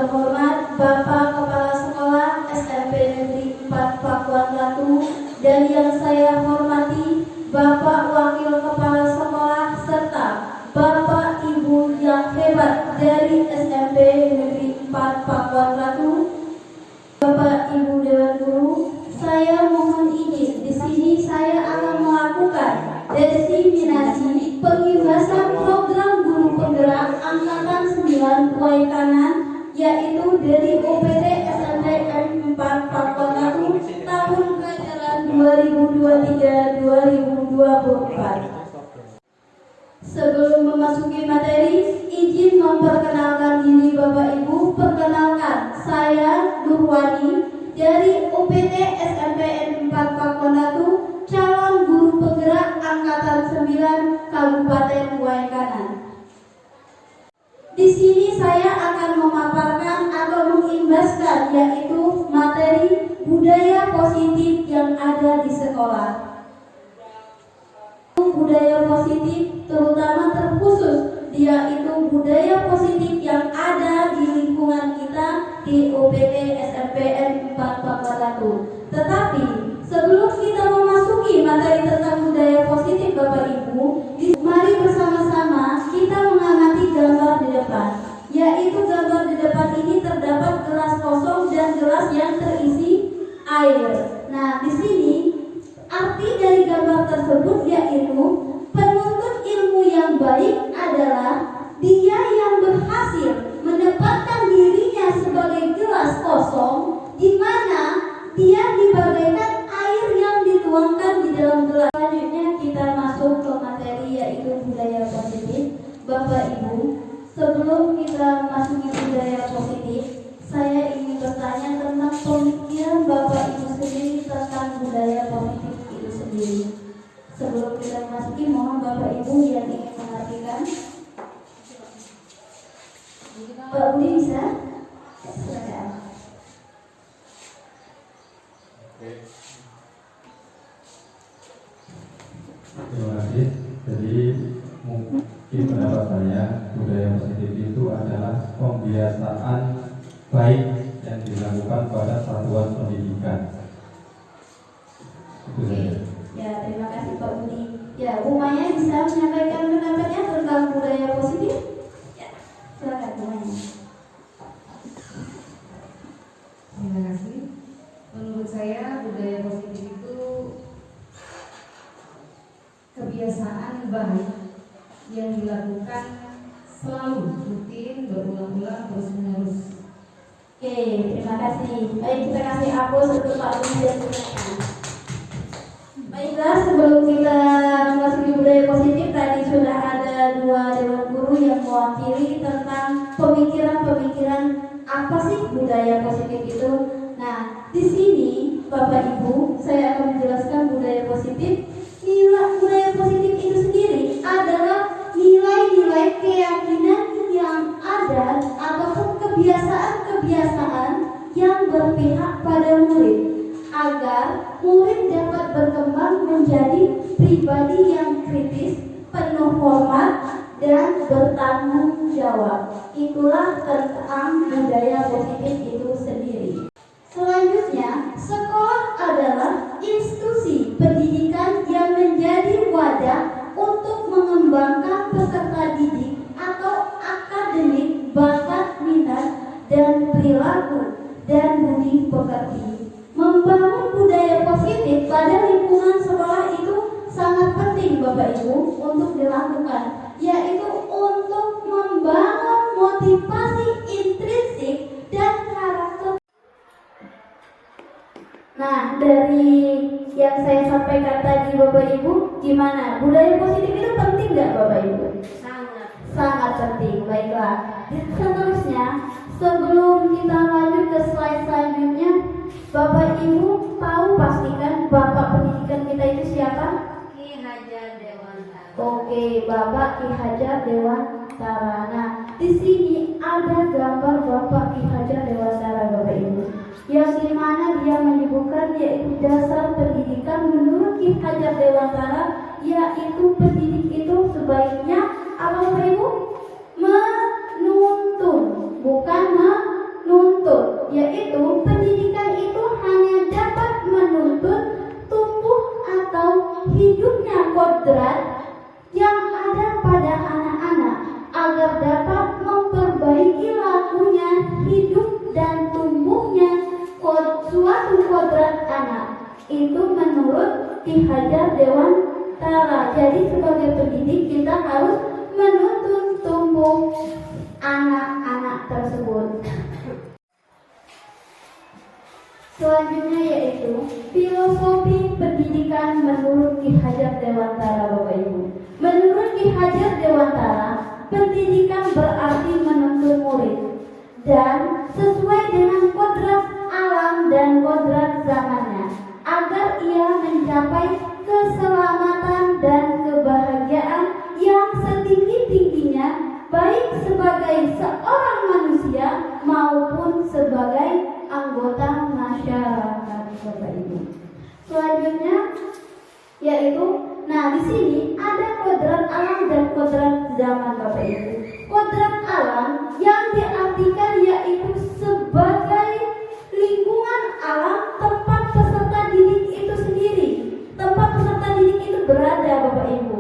terhormat Bapak Kepala Sekolah SMP Negeri 4 Pakuan Ratu, dan yang saya hormati Bapak Wakil Kepala Sekolah serta Bapak Ibu yang hebat dari SMP Negeri 4 Pakuan Ratu, Bapak Ibu Dewan Guru, saya mohon izin di sini saya akan melakukan desiminasi pengibasan program guru penggerak angkatan 9 Kuai Kanan, yaitu dari OPT SNPN 4 Pakuan Ratu tahun pelajaran 2023-2024. Sebelum memasuki materi, izin memperkenalkan diri Bapak Ibu. Perkenalkan, saya Nurwani dari OPT SNPN 4 Pakuan Ratu, calon guru penggerak angkatan 9 Kabupaten Kuai Kanan. Di sini saya akan memaparkan atau mengimbaskan yaitu materi budaya positif yang ada di sekolah. Budaya positif terutama terkhusus yaitu budaya positif yang ada di lingkungan kita di OPT SNPN 4 Pakuan Ratu. Tetapi sebelum kita memasuki materi tentang budaya positif Bapak Ibu, mari bersama-sama kita mengamati gambar di depan. Yaitu gambar di depan ini terdapat gelas kosong dan gelas yang terisi air. Nah, di sini arti dari gambar tersebut yaitu penuntut ilmu yang baik adalah dia yang berhasil menempatkan dirinya sebagai gelas kosong, di mana dia dibagaikan air yang dituangkan di dalam gelas. Selanjutnya kita masuk ke materi yaitu budaya positif. Bapak Ibu, sebelum kita masuki budaya positif, saya ingin bertanya tentang pemikiran Bapak Ibu sendiri tentang budaya positif itu sendiri. Sebelum kita masuki, mohon Bapak Ibu yang ingin mengartikan. Pak Budi bisa? Silakan. Terima kasih. Jadi mungkin pendapat saya budaya positif itu adalah pembiasaan baik yang dilakukan pada satuan pendidikan. Itu saja. Ya, terima kasih Pak Budi. Ya, Bu Maya bisa menyampaikan pendapatnya tentang budaya positif? Ya, silakan Bu Maya. Terima kasih. Menurut saya budaya positif itu kebiasaan baik yang dilakukan selalu rutin berulang-ulang terus-menerus. Oke, terima kasih. Baik, kita kasih aplaus untuk Pak Budi dan Bu Maya. Baiklah, sebelum kita memasuki budaya positif, tadi sudah ada dua dewan guru yang mewakili tentang pemikiran-pemikiran apa sih budaya positif itu. Nah, di sini Bapak Ibu, saya akan menjelaskan budaya positif. Budaya positif itu sendiri adalah nilai-nilai keyakinan yang ada ataupun kebiasaan-kebiasaan yang berpihak pada murid, agar murid dapat berkembang menjadi pribadi yang kritis, penuh hormat, dan bertanggung jawab. Itulah tentang budaya positif itu sendiri. Selanjutnya, sekolah adalah institusi pendidikan yang menjadi wadah untuk mengembangkan peserta didik atau akademik, bakat, minat, dan perilaku dan budi pekerti. Membangun budaya positif pada lingkungan sekolah itu sangat penting Bapak Ibu untuk dilakukan, yaitu untuk membangun motivasi intrinsik dan karakter. Nah, dari yang saya sampaikan tadi Bapak Ibu, gimana? Budaya positif itu penting nggak Bapak Ibu? Sangat penting. Baiklah. Seterusnya, sebelum kita lanjut ke slide selanjutnya, Bapak Ibu tahu pastikan Bapak pendidikan kita itu siapa? Ki Hajar Dewantara. Oke, Bapak Ki Hajar Dewantara. Nah, di sini ada gambar Bapak Ki Hajar Dewantara Bapak Ibu, yang dimana dia menyebutkan yaitu dasar pendidikan menurut Ki Hajar Dewantara, yaitu pendidik itu sebaiknya apa Bapak Ibu? Menuntun, bukan yang ada pada anak-anak agar dapat memperbaiki lakunya, hidup dan tumbuhnya suatu kodrat anak. Itu menurut Ki Hajar Dewantara. Jadi sebagai pendidik kita harus menuntun tumbuh anak-anak tersebut. Selanjutnya yaitu filosofi pendidikan menurut Ki Hajar Dewantara, Bapak Ibu. Menurut Ki Hajar Dewantara, pendidikan berarti menuntun murid dan sesuai dengan kodrat alam dan kodrat zamannya agar ia mencapai keselamatan dan kebahagiaan yang setinggi-tingginya baik sebagai seorang manusia maupun sebagai anggota masyarakat, Bapak Ibu. Selanjutnya yaitu, di sini ada kodrat alam dan kodrat zaman, Bapak Ibu. Kodrat alam yang diartikan yaitu sebagai lingkungan alam tempat peserta didik itu sendiri, tempat peserta didik itu berada, Bapak Ibu.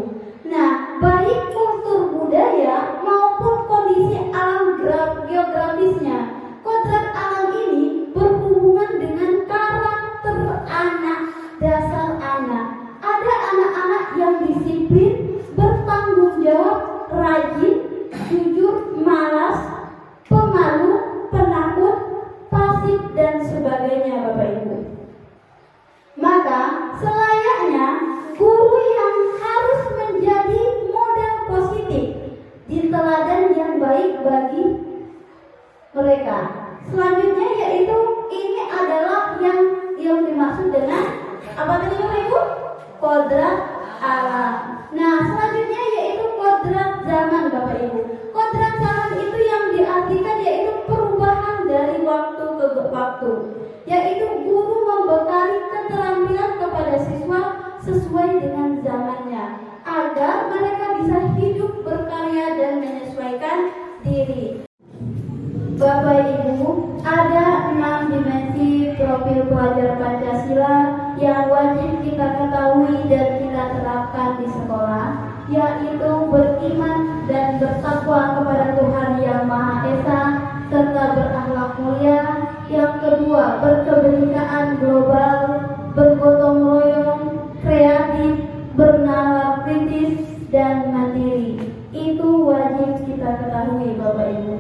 Baik kultur budaya maupun kondisi alam geografisnya. Kodrat alam ini berhubungan dengan karakter anak, dasar anak. Ada anak-anak yang disiplin, bertanggung jawab, rajin, jujur, malas, pemalu, penakut, pasif dan sebagainya, Bapak Ibu. Maka selayaknya guru yang harus menjadi model positif di teladan yang baik bagi mereka. Selanjutnya yaitu ini adalah yang dimaksud dengan apa tadi, Bapak Ibu? Kodrat alam. Selanjutnya yaitu kodrat zaman, Bapak Ibu. Kodrat zaman itu yang diartikan yaitu perubahan dari waktu ke waktu, yaitu guru membekali keterampilan kepada siswa sesuai dengan zamannya agar mereka bisa hidup berkarya dan menyesuaikan diri. Bapak Ibu, ada 6 dimensi profil pelajar Pancasila yang wajib kita ketahui dan kita terapkan di sekolah, yaitu beriman dan bertakwa kepada Tuhan Yang Maha Esa serta berakhlak mulia. Yang kedua, berkebinekaan global, bergotong royong, kreatif, bernalar kritis dan mandiri. Itu wajib kita ketahui, Bapak Ibu.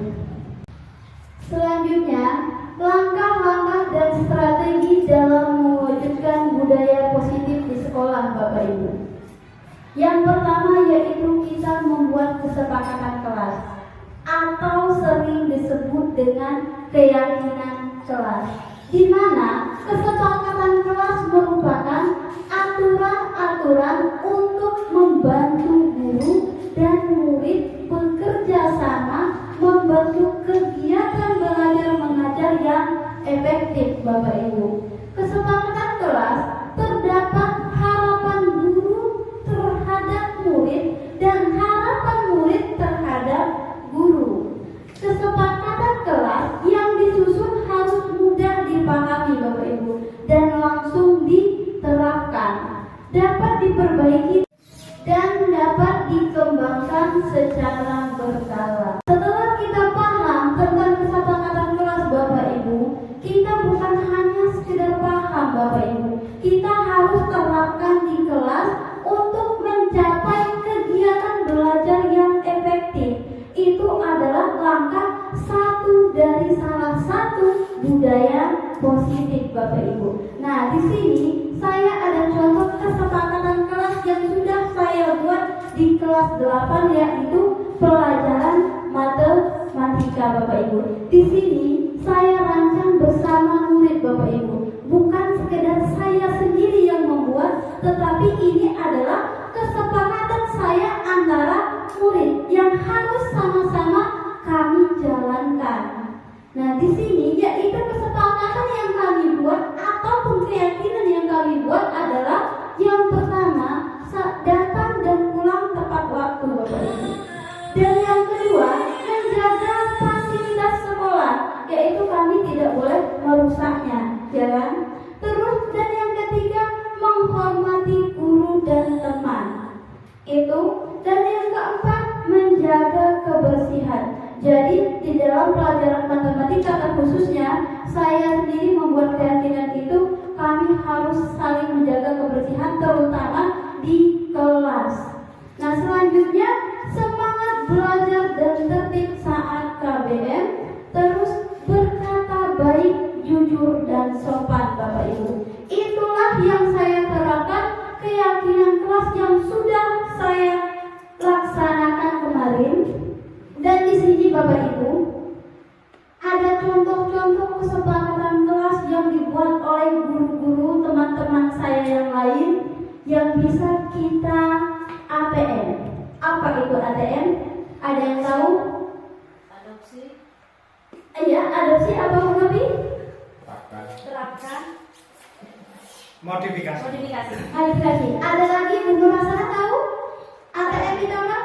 Selanjutnya, langkah-langkah dan strategi dalam mewujudkan budaya positif di sekolah, Bapak Ibu. Yang pertama yaitu kita membuat kesepakatan kelas atau sering disebut dengan keyakinan kelas, di mana kesepakatan kelas merupakan aturan-aturan untuk membantu guru dan murid bekerja sama membentuk kegiatan belajar mengajar yang efektif, Bapak Ibu. Kesepakatan kelas terdapat harapan guru terhadap murid dan harapan murid terhadap guru. Kesepakatan kelas yang disusun harus mudah dipahami, Bapak Ibu, dan langsung diterapkan, dapat diperbaiki dan dapat dikembangkan secara berkala. Setelah kita paham tentang kesepakatan kelas, Bapak Ibu, kita bukan hanya sekedar paham, Bapak Ibu, kita harus terapkan di kelas untuk mencapai kegiatan belajar yang efektif. Itu adalah langkah satu dari salah satu budaya positif, Bapak Ibu. Di sini saya ada contoh kesepakatan kelas yang sudah saya buat di kelas 8, yaitu pelajaran matematika, Bapak Ibu. Di sini saya rancang bersama murid, Bapak Ibu. Bukan sekedar saya sendiri yang membuat, tetapi ini adalah kesepakatan saya antara murid yang harus sama-sama kami jalankan. Di sini yaitu kesepakatan yang kami buat ataupun keyakinan yang kami buat adalah yang pertama, datang dan pulang tepat waktu, Bapak Ibu. Dan yang kedua, menjaga fasilitas sekolah, yaitu kami tidak boleh merusaknya, ya kan? Terus dan yang ketiga, menghormati guru dan teman. Itu Dan yang keempat, menjaga kebersihan. Jadi di dalam pelajaran matematika terkhususnya, saya sendiri membuat keyakinan itu kami harus saling menjaga kebersihan terutama di kelas. Nah, selanjutnya semangat belajar dan tertib saat KBM, terus berkata baik, jujur dan sopan Bapak Ibu. Itulah yang saya terapkan, keyakinan kelas yang sudah saya laksanakan kemarin. Dan di sini Bapak Ibu ada contoh-contoh kesepakatan kelas yang dibuat oleh guru-guru teman-teman saya yang lain yang bisa kita ATM. Apa itu ATM? Ada yang tahu? Adopsi. Iya, adopsi apa lebih? Terapkan. Modifikasi. Modifikasi. Ada lagi Bunda Rasana tahu? ATM itu apa?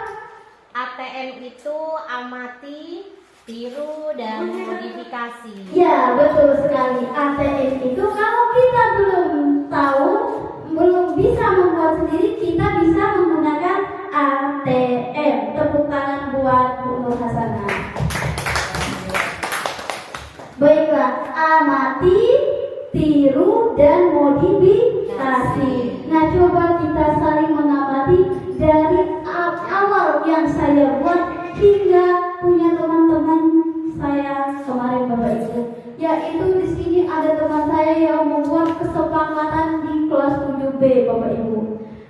ATM itu amati, tiru, dan modifikasi. Ya, betul sekali. ATM itu kalau kita belum tahu, belum bisa membuat sendiri, kita bisa menggunakan ATM. Tepuk tangan buat Bu Nur Hasanah. Baiklah, amati, tiru, dan modifikasi. Nah, coba kita saling mengamati dari awal yang saya buat hingga punya teman-teman saya kemarin Bapak Ibu. Yaitu di sini ada teman saya yang membuat kesepakatan di kelas 7B Bapak Ibu.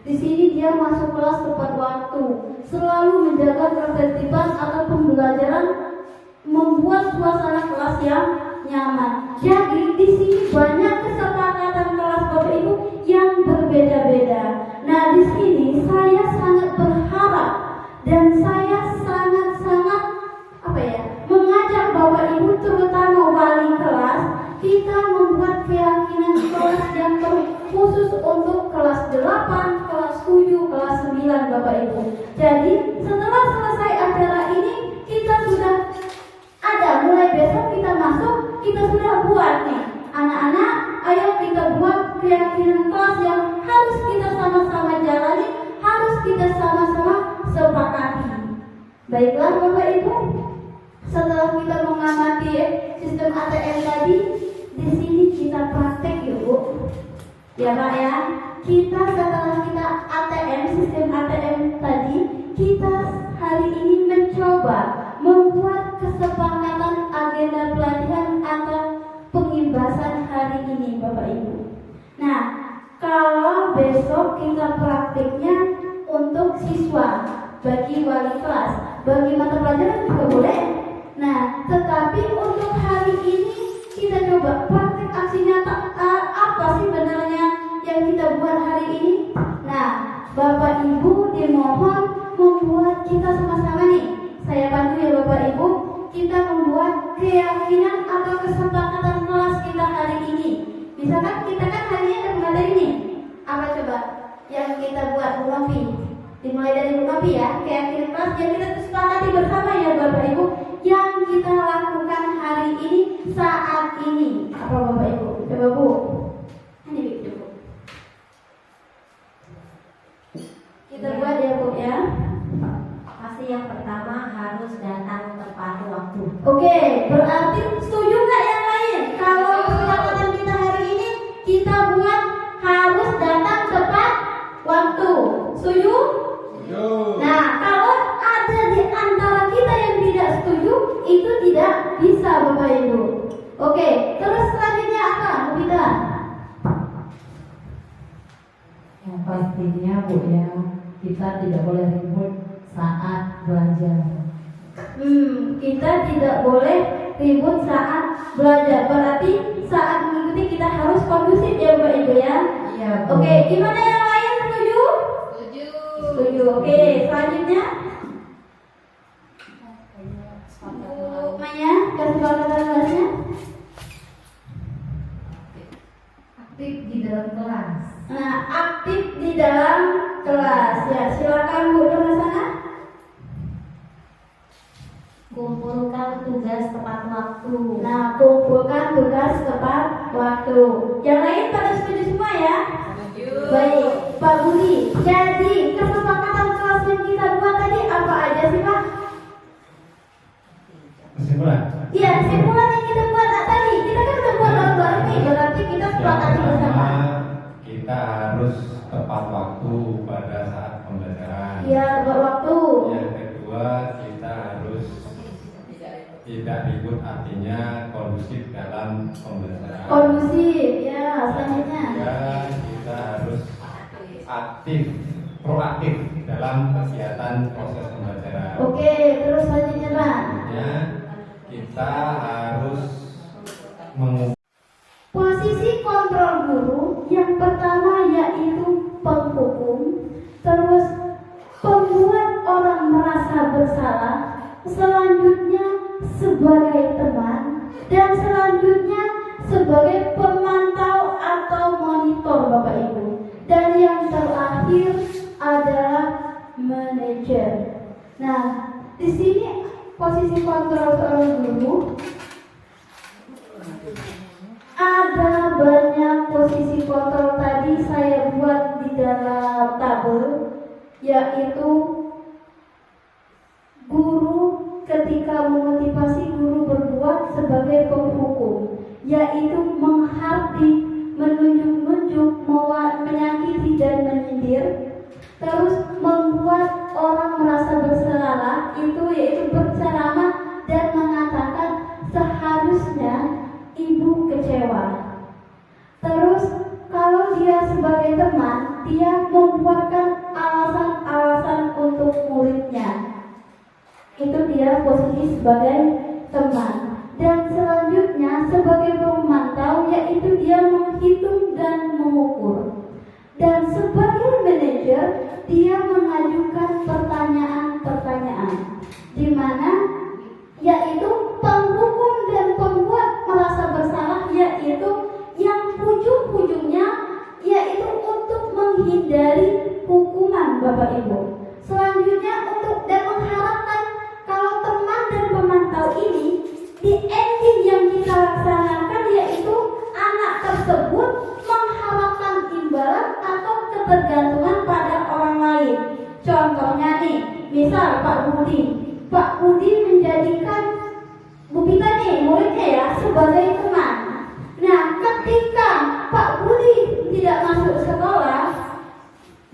Di sini dia masuk kelas tepat waktu, selalu menjaga ketertiban atau pembelajaran, membuat suasana kelas yang nyaman. Jadi di sini banyak kesepakatan kelas Bapak Ibu yang berbeda-beda. Nah, di sini saya sangat berharap dan saya sangat-sangat mengajak Bapak Ibu terutama wali kelas, kita membuat keyakinan kelas yang khusus untuk kelas 8, kelas 7, kelas 9 Bapak Ibu. Jadi setelah selesai acara ini kita sudah ada, mulai besok kita masuk, kita sudah buat nih anak-anak, ayo kita buat keyakinan kelas yang harus kita sama-sama jalani, harus kita sama-sama sepakati. Baiklah Bapak Ibu, setelah kita mengamati sistem ATM tadi, di sini kita praktek yuk Bu. Ya Pak ya, kita setelah kita ATM, sistem ATM tadi, kita hari ini mencoba membuat kesepakatan agenda pelatihan atau pengimbasan hari ini Bapak Ibu. Nah, kalau besok kita praktiknya untuk siswa, bagi wali kelas, bagi mata pelajaran juga boleh. Nah, tetapi untuk hari ini kita coba praktik aksi nyata apa sih benarnya yang kita buat hari ini. Nah, Bapak Ibu dimohon membuat kita sama-sama nih. Saya bantu ya Bapak Ibu, kita membuat keyakinan atau kesepakatan kelas kita hari ini. Misalkan kita kan hari ini ada materi nih. Apa coba yang kita buat Bu Novi? Dimulai dari Bu Novi ya, keyakinan kelas yang kita sepakati bersama ya Bapak Ibu, yang kita lakukan hari ini saat ini. Apa Bapak Ibu? Coba Bu. Ini Bu. Kita buat ya Bu ya. Pasti yang pertama harus datang tepat waktu. Oke, berarti setuju nggak yang lain? Kalau kesepakatan kita hari ini kita buat harus datang tepat waktu. Setuju? Nah, kalau ada di antara kita yang tidak setuju, itu tidak bisa Bapak Ibu. Oke, terus selanjutnya apa kita? Yang pastinya Bu ya, kita tidak boleh ribut saat belajar. Kita tidak boleh ribut saat belajar. Berarti saat mengikuti kita harus kondusif ya Bapak Ibu ya. Iya Bu. Oke, gimana yang lain setuju? Setuju. Oke, selanjutnya Bu Maya, kesepakatan kelasnya. Aktif di dalam kelas. Nah, aktif di dalam kelas. Ya, silakan Bu Nur Hasanah. Kumpulkan tugas tepat waktu. Nah, kumpulkan tugas tepat waktu. Yang lain pada setuju semua ya? Baik, Pak Budi. Jadi kesepakatan kelas yang kita buat kedua, kita harus tidak ribut, artinya kondusif dalam pembelajaran. Kondusif, ya. Selanjutnya. Ya, kita harus aktif, proaktif dalam kegiatan proses pembelajaran. Oke, terus selanjutnya Pak. Selanjutnya, kita harus mengubah Posisi kontrol guru yang pertama yaitu penghukum, terus pembuat orang merasa bersalah, selanjutnya sebagai teman, dan selanjutnya sebagai pemantau atau monitor Bapak Ibu. Dan yang terakhir adalah manajer. Nah, di sini posisi kontrol seorang guru ada banyak posisi kontrol tadi saya buat di dalam tabel, yaitu guru ketika memotivasi guru berbuat sebagai penghukum, yaitu menghakimi, menunjuk-nunjuk, menyakiti dan menyindir. Terus membuat orang merasa bersalah, itu yaitu berceramah dan mengatakan seharusnya ibu kecewa. Terus kalau dia sebagai teman, dia membuatkan alasan-alasan untuk muridnya. Itu dia posisi sebagai teman. Dan selanjutnya sebagai pemantau, yaitu dia menghitung dan mengukur. Dan sebagai manajer, dia mengajukan pertanyaan-pertanyaan, di mana yaitu penghukum dan pembuat merasa bersalah, yaitu yang ujung-ujungnya yaitu untuk menghindari hukuman Bapak Ibu. Selanjutnya untuk dan mengharapkan kalau teman dan pemantau ini di ending yang kita laksanakan, yaitu anak tersebut mengharapkan imbalan atau ketergantungan pada orang lain. Contohnya nih, misal Pak Budi menjadikan Bu Pita nih, muridnya ya, sebagai teman. Nah, ketika Pak Budi tidak masuk sekolah,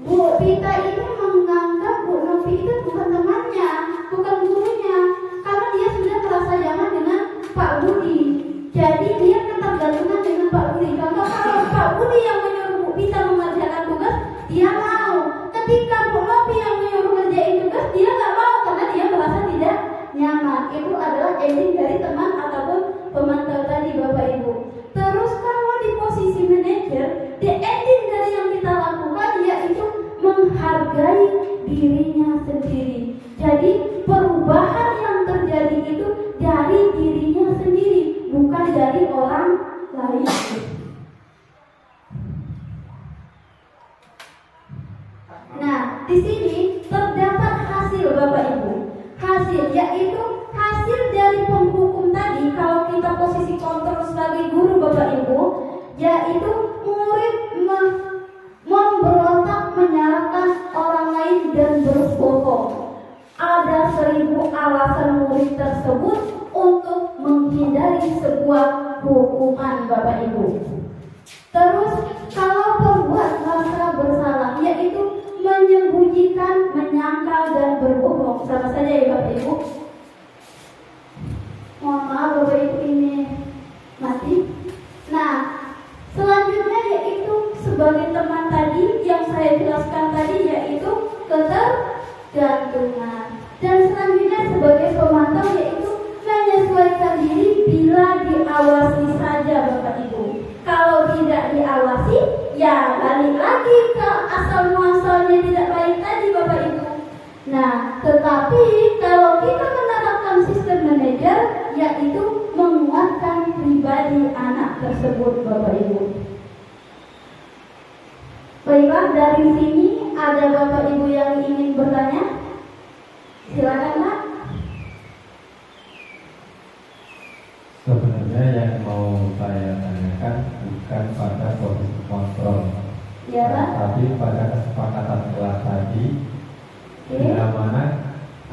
Bu Pita ini menganggap Bu Novi itu bukan temannya, bukan gurunya, karena dia sudah merasa nyaman dengan Pak Budi. Jadi dia ketergantungan dengan Pak Budi. Contoh, kalau Pak Budi yang menyuruh Bu Pita mengerjakan tugas, dia mau. Ketika Bu Novi yang menyuruh ngerjain tugas, dia nggak mau karena dia merasa tidak nyaman. Itu adalah ending dari teman ataupun pemantau tadi Bapak Ibu. Terus kalau di posisi manajer, the ending dari yang kita lakukan yaitu menghargai dirinya sendiri. Jadi perubahan yang terjadi itu dari dirinya sendiri, bukan dari orang lain. Nah, di sini terdapat hasil Bapak Ibu. Hasil yaitu hasil dari penghukum tadi. Kalau kita posisi kontrol sebagai guru Bapak Ibu, yaitu murid memberontak, menyalahkan orang lain dan berbohong. Ada 1000 alasan murid tersebut untuk menghindari sebuah hukuman Bapak Ibu. Terus kalau pembuat merasa bersalah, yaitu menyembunyikan, menyangkal dan berbohong. Sama saja ya Bapak Ibu. Mohon maaf Bapak Ibu ini mati. Nah, selanjutnya yaitu sebagai teman tadi yang saya jelaskan tadi, yaitu ketergantungan. Dan selanjutnya sebagai pemantau yaitu menyesuaikan diri bila diawasi saja Bapak Ibu. Kalau tidak diawasi, ya balik lagi ke asal muasalnya tidak baik tadi Bapak Ibu. Nah, tetapi kalau kita menerapkan sistem manajer, yaitu menguatkan pribadi anak tersebut Bapak Ibu. Baiklah, dari sini ada Bapak Ibu yang ingin bertanya? Silakan Pak. Sebenarnya yang mau saya tanyakan bukan pada posisi kontrol, Ya Pak. tapi pada kesepakatan kelas tadi, bila mana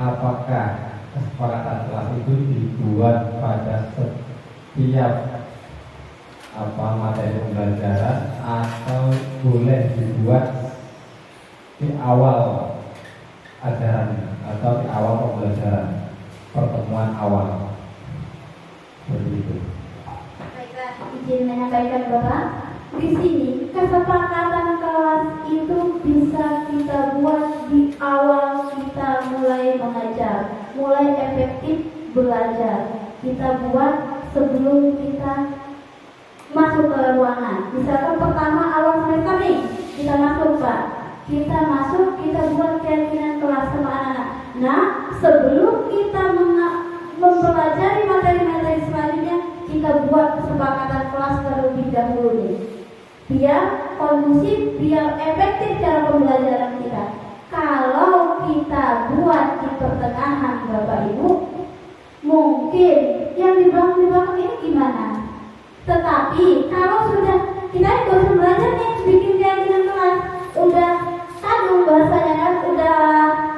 apakah kesepakatan kelas itu dibuat pada setiap materi pembelajaran atau boleh dibuat di awal ajarannya atau di awal pembelajaran pertemuan awal. Begitu. Baiklah, izin menyampaikan Bapak. Di sini kesepakatan kelas itu bisa kita buat di awal kita mulai mengajar, mulai efektif belajar. Kita buat sebelum kita masuk ke ruangan. Misalkan pertama awal semester nih, kita masuk Pak. Kita masuk, kita buat keyakinan kelas sama anak-anak. Nah, sebelum kita mempelajari materi-materi selanjutnya, kita buat kesepakatan kelas terlebih dahulu nih. Biar kondusif, biar efektif cara pembelajaran kita. Kalau kita buat di pertengahan Bapak Ibu, mungkin yang di belakang ini gimana? Tetapi kalau sudah kita nggak usah belajar nih, bikin keyakinan kelas, udah kadung bahasanya kan, udah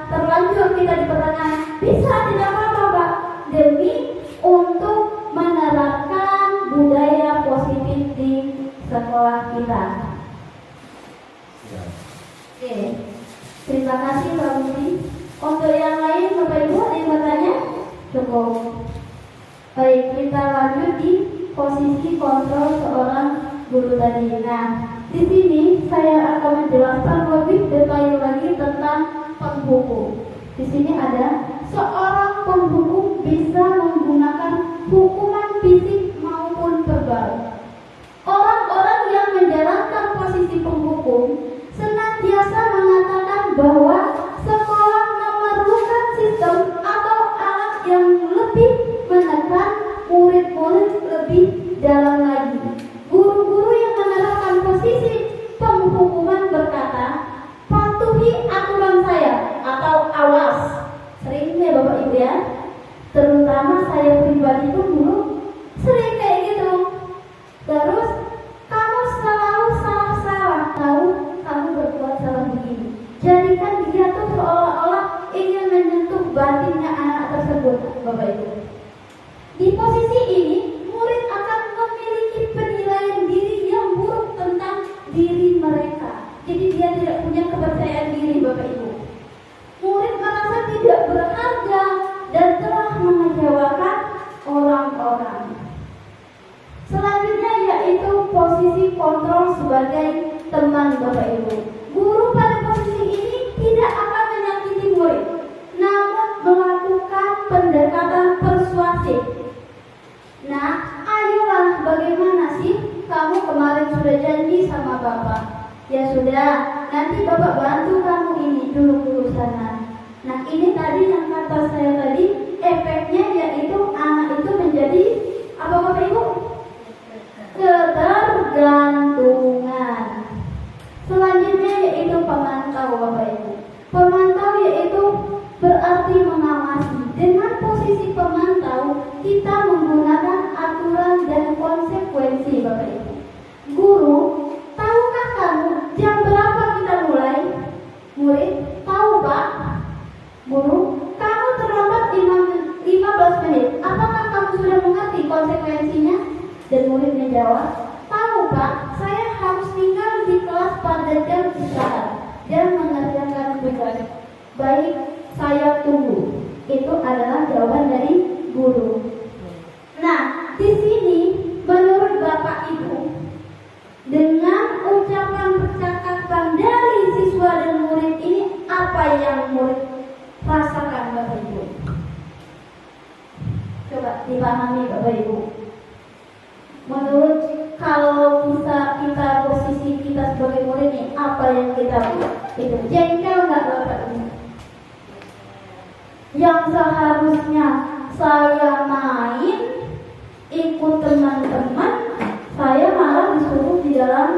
terlanjur kita di pertengahan, bisa tidak apa-apa Pak, demi untuk menerapkan budaya positif di sekolah kita. Ya. Oke, terima kasih Pak Budi. Untuk yang lain Bapak Ibu ada yang bertanya? Cukup. Baik, kita lanjut di posisi kontrol seorang guru tadi. Nah, di sini saya akan menjelaskan lebih detail lagi tentang penghukum. Di sini ada seorang penghukum bisa menggunakan hukuman fisik maupun verbal. Orang-orang yang menjalankan posisi penghukum senantiasa mengatakan bahwa sekolah memerlukan sistem atau alat yang lebih menekan murid-murid lebih dalam lagi. Guru-guru yang menerapkan posisi penghukuman berkata, patuhi aturan saya atau awas. Sering ya Bapak Ibu ya, terutama saya pribadi itu dulu sering kayak gitu. Terus kamu selalu salah-salah, tahu kamu berbuat salah begini. Jadikan dia tuh seolah-olah ingin menyentuh batinnya anak tersebut, Bapak Ibu. Di posisi ini, murid akan memiliki penilaian diri yang buruk tentang diri mereka. Jadi dia tidak punya kepercayaan diri, Bapak Ibu. Murid merasa tidak berharga dan telah mengecewakan orang-orang. Selanjutnya yaitu posisi kontrol sebagai teman Bapak Ibu. Guru pada posisi ini tidak akan menyakiti murid, namun melakukan pendekatan persuasif. Nah, ayolah bagaimana sih kamu kemarin sudah janji sama Bapak. Ya sudah, nanti Bapak bantu kamu ini dulu sana. Nah, ini tadi yang kata saya tadi, efeknya yaitu anak itu menjadi apa Bapak Ibu? Ketergantungan. Selanjutnya yaitu pemantau Bapak Ibu. Pemantau yaitu berarti mengawasi. Dengan posisi pemantau kita menggunakan aturan dan konsekuensi Bapak Ibu. Guru, tahukah kamu jam berapa kita mulai? Murid, tahu Pak? Guru, kamu terlambat 15 menit. Apakah kamu sudah mengerti konsekuensinya? Dan murid menjawab, tahu Pak, saya harus tinggal di kelas pada jam istirahat dan mengerjakan tugas. Baik, saya tunggu. Itu adalah jawaban dari guru. Nah, di sini menurut Bapak Ibu, dengan ucapan percakapan dari siswa dan murid ini, apa yang murid rasakan Bapak Ibu? Coba dipahami Bapak Ibu. Menurut kalau kita posisi kita sebagai murid ini, apa yang kita buat? Itu jengkel nggak Bapak Ibu? Yang seharusnya saya main, ikut teman-teman, saya malah disuruh di dalam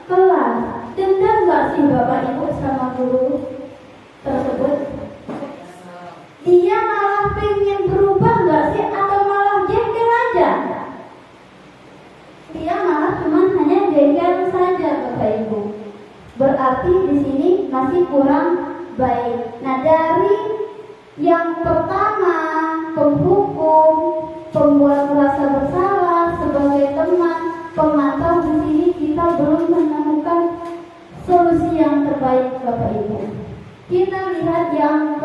kelas. Dendam nggak sih Bapak Ibu sama guru tersebut? Dia malah pengen berubah nggak sih, atau malah jengkel aja? Dia malah cuma hanya jengkel saja Bapak Ibu. Berarti di sini masih kurang baik. Nah, dari yang pertama, penghukum, pembuat merasa bersalah sebagai teman, pemantau, di sini kita belum menemukan solusi yang terbaik Bapak Ibu. Kita lihat yang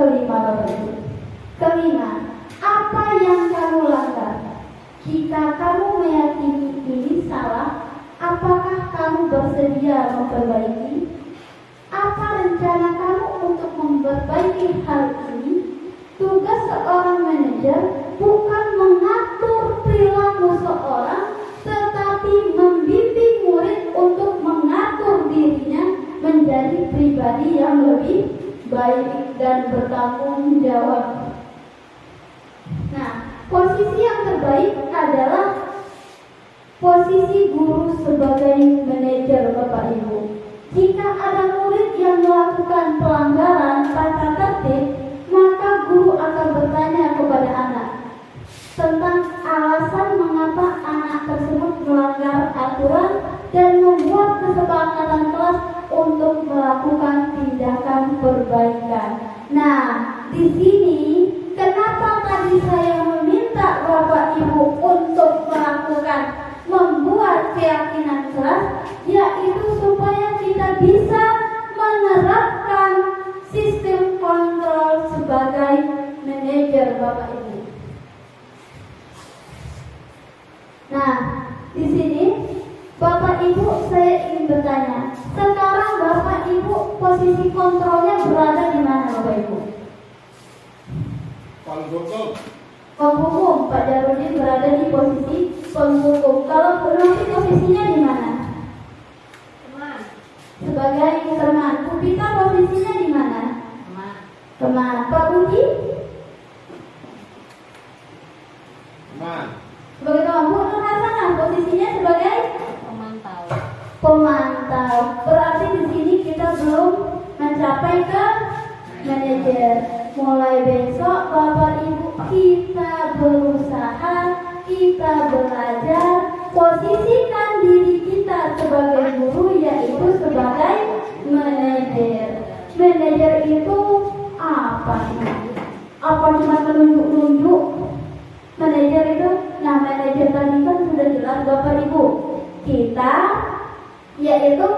Kelima, apa yang kamu langgar? Jika kamu meyakini ini salah, apakah kamu bersedia memperbaiki? Apa rencana kamu untuk memperbaiki hal ini? Tugas seorang manajer bukan mengatur perilaku seorang, tetapi membimbing murid untuk mengatur dirinya menjadi pribadi yang lebih baik dan bertanggung jawab. Nah, posisi yang terbaik adalah posisi guru sebagai manajer, Bapak Ibu. Jika ada murid yang melakukan pelanggaran tata tertib, maka guru akan bertanya kepada anak tentang alasan mengapa anak tersebut melanggar aturan dan membuat kesepakatan kelas untuk melakukan tindakan perbaikan. Nah, di sini kenapa tadi saya meminta Bapak Ibu untuk membuat keyakinan kelas, yaitu supaya kita bisa menerapkan sistem kontrol sebagai manajer, Bapak Ibu. Nah, di sini Bapak Ibu saya ingin bertanya, sekarang Bapak Ibu posisi kontrolnya berada di mana, Bapak Ibu? Penghukum. Pak Jarudin berada di posisi penghukum. Kalau Bu Novi posisinya di mana? Teman. Sebagai teman. Bu Pita posisinya di mana? Teman. Pak Budi? Teman. Sebagai teman. Bu Nur Hasanah posisinya sebagai pemantau. Berarti di sini kita belum mencapai ke manajer. Mulai besok Bapak Ibu kita berusaha, kita belajar, posisikan diri kita sebagai guru, yaitu sebagai manajer. Manajer itu apa sih? Apa cuma menunjuk-nunjuk? Manajer itu, nah manajer tadi kan sudah jelas Bapak Ibu. Kita yaitu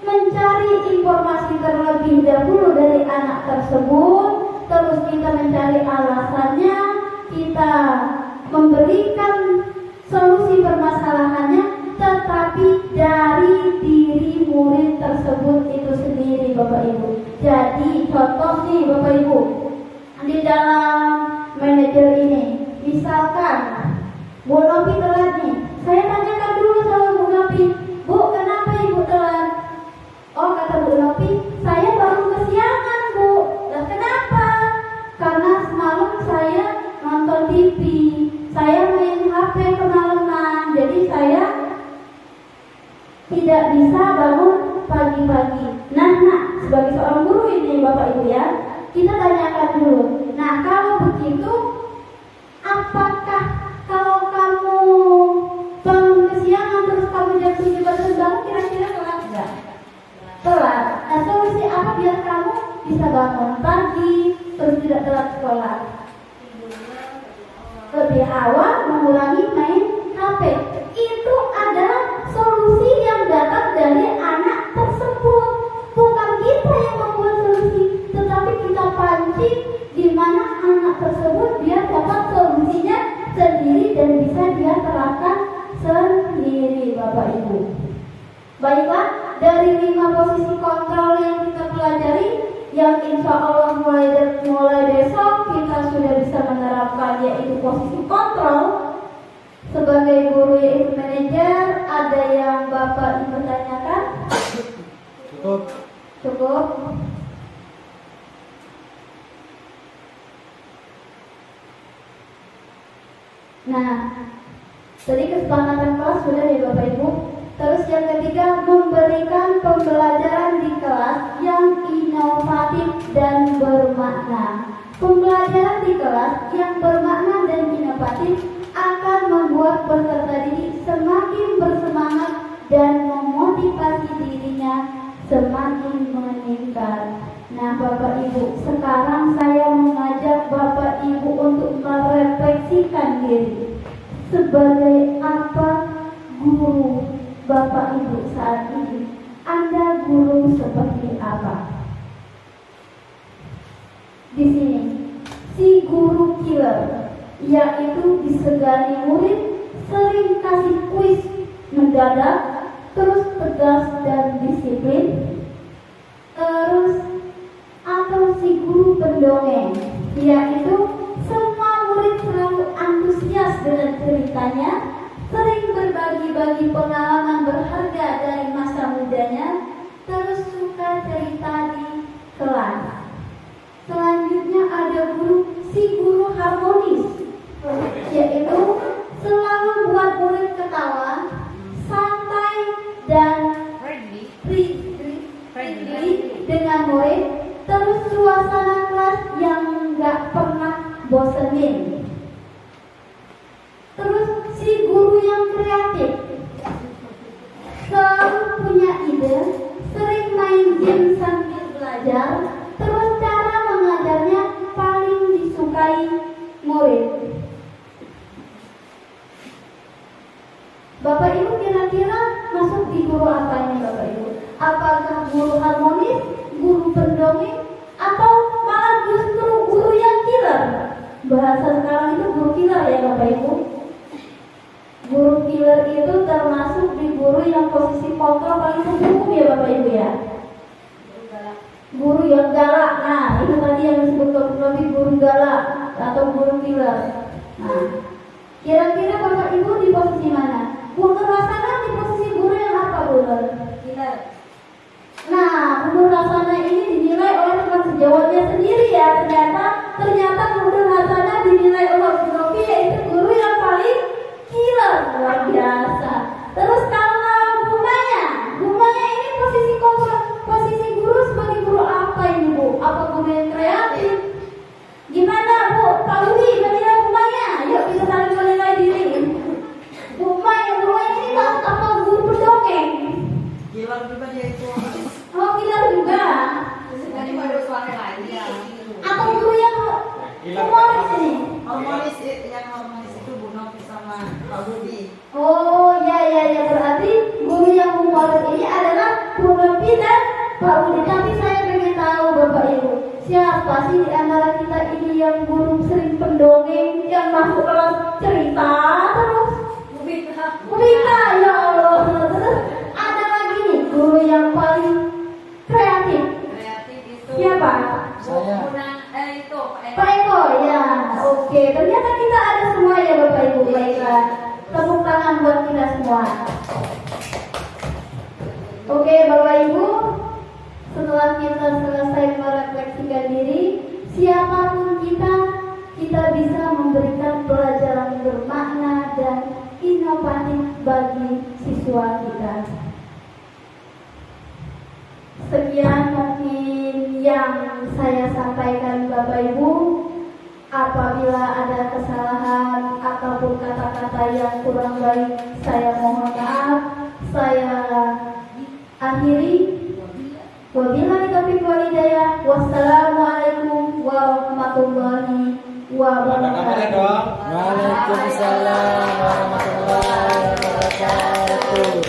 mencari informasi terlebih dahulu dari anak tersebut, terus kita mencari alasannya, kita memberikan solusi permasalahannya, tetapi dari diri murid tersebut itu sendiri, Bapak Ibu. Jadi contoh nih Bapak Ibu, di dalam manajer ini, misalkan Bu Novi telat nih, saya tanyakan dulu sama Bu Novi, Bu, kenapa Ibu telat? Oh, kata Bu Novi, saya baru kesiangan, Bu. Lah kenapa? Karena semalam saya nonton TV, saya main HP kemalaman, jadi saya tidak bisa bangun pagi-pagi. Nah, sebagai seorang guru ini Bapak Ibu ya, kita tanyakan dulu. Nah, kalau begitu, apakah kalau kamu bangun kesiangan terus kamu jam 7 baru bangun, kira-kira telat enggak? Telat. Nah, solusi apa biar kamu bisa bangun pagi terus tidak telat sekolah? Lebih awal, mengurangi main HP. Itu adalah solusi yang datang dari anak tersebut. Bukan kita yang membuat solusi, tetapi kita pancing di mana anak tersebut dia dapat solusinya sendiri dan bisa dia terapkan sendiri, Bapak Ibu. Baiklah, dari 5 posisi kontrol yang kita pelajari, yang insya Allah mulai besok kita sudah bisa menerapkan, yaitu posisi kontrol sebagai guru, yaitu manajer. Ada yang Bapak Ibu tanyakan? Cukup. Nah, tadi kesepakatan kelas sudah ya Bapak Ibu. Terus yang ketiga, memberikan pembelajaran di kelas yang inovatif dan bermakna. Pembelajaran di kelas yang bermakna dan inovatif akan membuat peserta didik semakin bersemangat dan memotivasi dirinya semakin meningkat. Nah Bapak Ibu, sekarang saya mengajak Bapak Ibu untuk merefleksikan diri. Sebagai apa guru Bapak Ibu saat ini? Anda guru seperti apa? Di sini, si guru killer, yaitu disegani murid sering kasih kuis mendadak, terus tegas dan disiplin. Terus atau si guru pendongeng, yaitu semua murid selalu antusias dengan ceritanya, sering berbagi-bagi pengalaman berharga dari masa mudanya, terus suka cerita di kelas. Selanjutnya ada si guru harmonis, yaitu selalu buat murid ketawa, santai dan friendly dengan murid, terus suasana kelas yang nggak pernah bosenin. Terus si guru yang kreatif, selalu punya ide, sering main game sambil belajar, terus cara mengajarnya paling disukai murid. Bapak Ibu kira-kira masuk di guru apa ini Bapak Ibu? Apakah guru harmonis, guru pendongeng, atau malah justru guru yang killer? Bahasa sekarang itu guru killer ya Bapak Ibu. Guru killer itu termasuk di guru yang posisi kontrol paling hukum ya Bapak Ibu ya. Guru yang galak, nah itu tadi yang disebut lebih guru galak atau guru killer. Nah, kira-kira Bapak Ibu di posisi mana? Bu Nur Hasana di posisi guru yang apa Bu Nur? Killer. Nah, Bu Nur Hasana ini dinilai oleh teman sejawatnya sendiri ya. Ternyata Bu Nur Hasana dinilai oleh Bu Novi yaitu guru yang paling killer, luar biasa. Terus kalau Bu Maya ini posisi guru sebagai guru apa ini Bu? Apa guru yang kreatif? Gimana Bu? Pak Ludi menilai Bu Maya? Yuk kita saling menilai diri. Bu Maya ini apa guru pendongeng? Killer juga dia itu. Oh killer juga. Jadi baru suara lagi ya. Atau guru yang humoris ini? Yang harmonis itu Bu Novi sama Pak Budi. Oh ya berarti guru yang humoris ini adalah Bu Novi dan Pak Budi. Tapi saya pengen tahu Bapak Ibu, siapa sih di antara kita ini yang guru sering pendongeng, yang masuk kelas cerita terus? Bu Bita, ya Allah. Terus ada lagi nih guru yang paling kreatif. Kreatif itu. Siapa? Saya. Itu Pak Eko, ya. Oke, ternyata kita ada semua ya Bapak Ibu. Baiklah, tepuk tangan buat kita semua. Oke Bapak Ibu, setelah kita selesai merefleksikan diri, siapapun kita bisa memberikan pelajaran bermakna dan inovatif bagi siswa kita. Sekian mungkin yang saya sampaikan Bapak Ibu. Apabila ada kesalahan ataupun kata-kata yang kurang baik, saya mohon maaf. Saya akhiri. Wabillahi taufiq wal hidayah. Wassalamualaikum warahmatullahi wabarakatuh. Waalaikumsalam warahmatullahi wabarakatuh.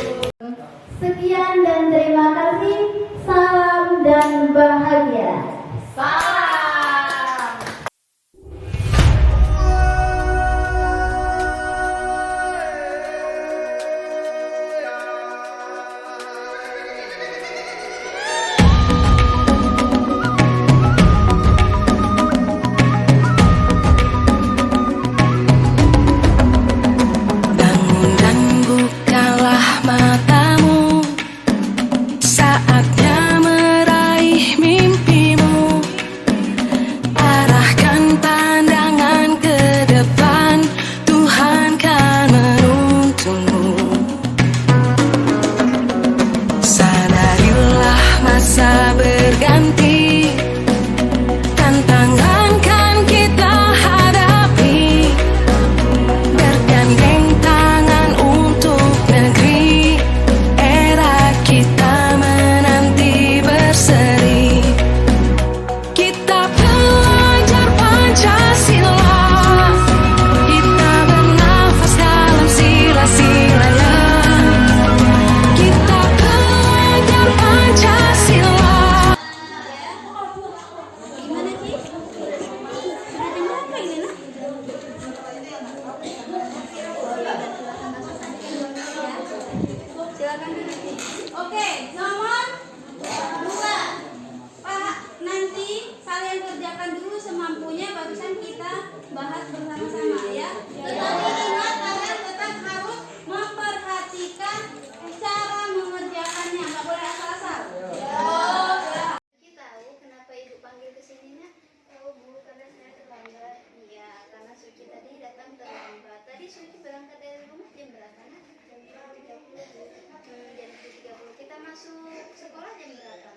Sekian dan terima kasih. Salam dan bahagia. salah. Suci berangkat dari rumah jam berapa nak? Jam 7.30. Jam 7.30. Kita masuk sekolah jam berapa?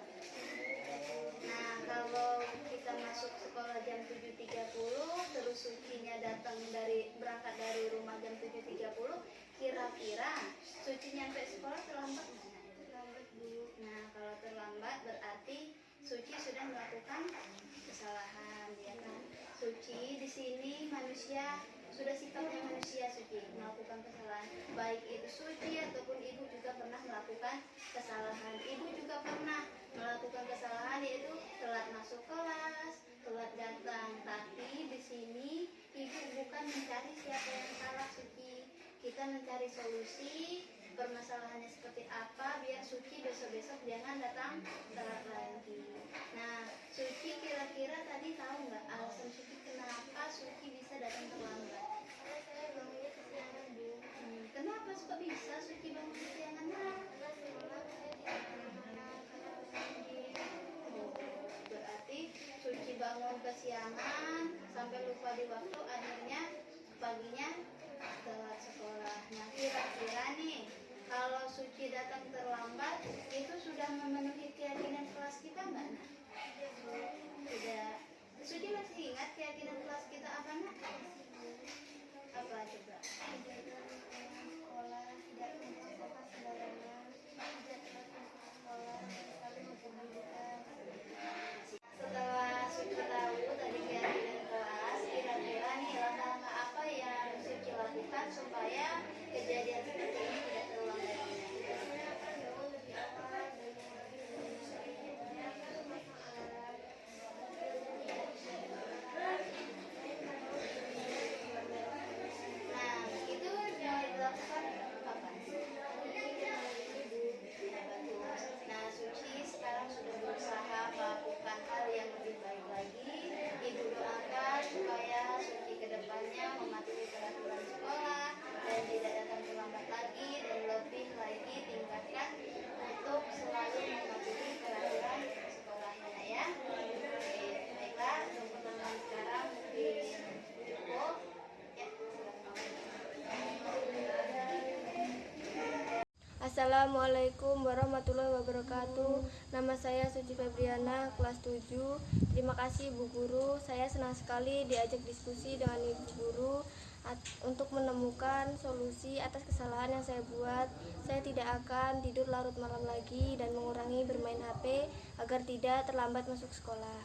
Nah, kalau kita masuk sekolah jam 7.30, terus Sucinya berangkat dari rumah jam 7.30, kira-kira Suci nyampe sekolah terlambat nggak? Terlambat dulu. Nah, kalau terlambat berarti Suci sudah melakukan kesalahan, ya kan? Suci di sini manusia, sudah sifatnya manusia. Suci melakukan kesalahan, baik itu Suci ataupun ibu juga pernah melakukan kesalahan. Ibu juga pernah melakukan kesalahan, yaitu telat masuk kelas, telat datang. Tapi di sini ibu bukan mencari siapa yang salah, Suci. Kita mencari solusi permasalahannya seperti apa biar Suci besok-besok jangan datang telat lagi. Nah, Suci kira-kira tadi tahu nggak alasan Suci kenapa Suci bisa datang terlambat? Saya bangunnya kesiangan, Bu. Kenapa kok bisa Suci bangun kesiangan? Berarti Suci bangun kesiangan sampai lupa di waktu, akhirnya paginya telat sekolah. Nah, kira-kira nih, kalau Suci datang terlambat, itu sudah memenuhi keyakinan kelas kita nggak, Nak? Tidak. Suci masih ingat keyakinan kelas kita apa, Nak? Apa coba? Sekolah, tidak mengucapkan sembarangan, tidak telat sekolah, selalu memperhatikan. Setelah Suci tahu tadi keyakinan kelas, kira-kira nih langkah-langkah apa yang Suci lakukan supaya kejadian seperti ini tidak terulang lagi? Saya akan bangun lebih awal dan nah, itu yang dilakukan kapan? Nah, Suci sekarang sudah berusaha melakukan hal yang lebih baik lagi. Ibu doakan supaya Suci kedepannya mematuhi peraturan sekolah dan tidak datang terlambat lagi, dan lebih lagi tingkatkan untuk selalu mematuhi peraturan sekolahnya, ya. Oke, baiklah, untuk pertemuan sekarang mungkin cukup. Ya, Assalamualaikum warahmatullahi wabarakatuh. Nama saya Suci Febriana, kelas 7. Terima kasih Bu Guru. Saya senang sekali diajak diskusi dengan Ibu Guru untuk menemukan solusi atas kesalahan yang saya buat. Saya tidak akan tidur larut malam lagi dan mengurangi bermain HP agar tidak terlambat masuk sekolah.